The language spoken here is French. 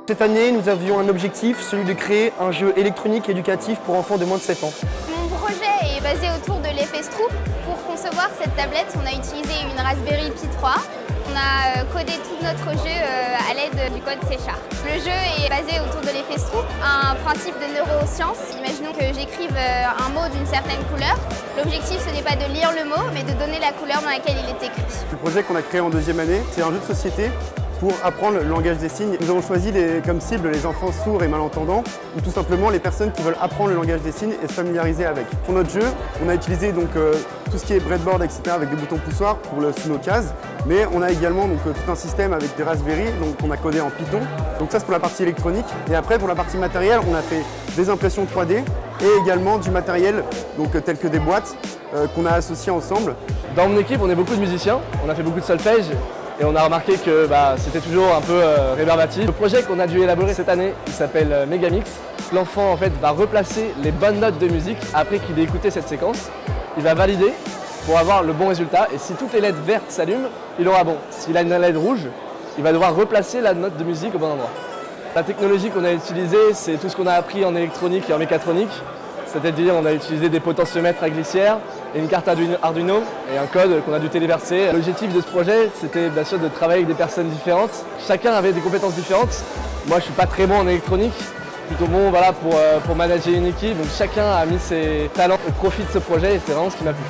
Cette année, nous avions un objectif, celui de créer un jeu électronique éducatif pour enfants de moins de 7 ans. Mon projet est basé autour de l'effet Stroop. Pour concevoir cette tablette, on a utilisé une Raspberry Pi 3. On a codé tout notre jeu à l'aide du code C#. Le jeu est basé autour de l'effet Stroop, un principe de neurosciences. Imaginons que j'écrive un mot d'une certaine couleur. L'objectif, ce n'est pas de lire le mot, mais de donner la couleur dans laquelle il est écrit. Le projet qu'on a créé en deuxième année, c'est un jeu de société pour apprendre le langage des signes. Nous avons choisi comme cible les enfants sourds et malentendants ou tout simplement les personnes qui veulent apprendre le langage des signes et se familiariser avec. Pour notre jeu, on a utilisé tout ce qui est breadboard, etc. avec des boutons poussoirs sous nos cases, mais on a également tout un système avec des Raspberry qu'on a codé en Python. Donc ça c'est pour la partie électronique. Et après pour la partie matérielle, on a fait des impressions 3D et également du matériel tel que des boîtes qu'on a associées ensemble. Dans mon équipe, on est beaucoup de musiciens, on a fait beaucoup de solfège. Et on a remarqué que c'était toujours un peu rébarbatif. Le projet qu'on a dû élaborer cette année, il s'appelle Megamix. L'enfant en fait va replacer les bonnes notes de musique après qu'il ait écouté cette séquence. Il va valider pour avoir le bon résultat et si toutes les LED vertes s'allument, il aura bon. S'il a une LED rouge, il va devoir replacer la note de musique au bon endroit. La technologie qu'on a utilisée, c'est tout ce qu'on a appris en électronique et en mécatronique. C'est-à-dire on a utilisé des potentiomètres à glissière et une carte Arduino et un code qu'on a dû téléverser. L'objectif de ce projet, c'était bien sûr de travailler avec des personnes différentes. Chacun avait des compétences différentes. Moi, je suis pas très bon en électronique, plutôt bon pour manager une équipe. Donc chacun a mis ses talents au profit de ce projet et c'est vraiment ce qui m'a plu.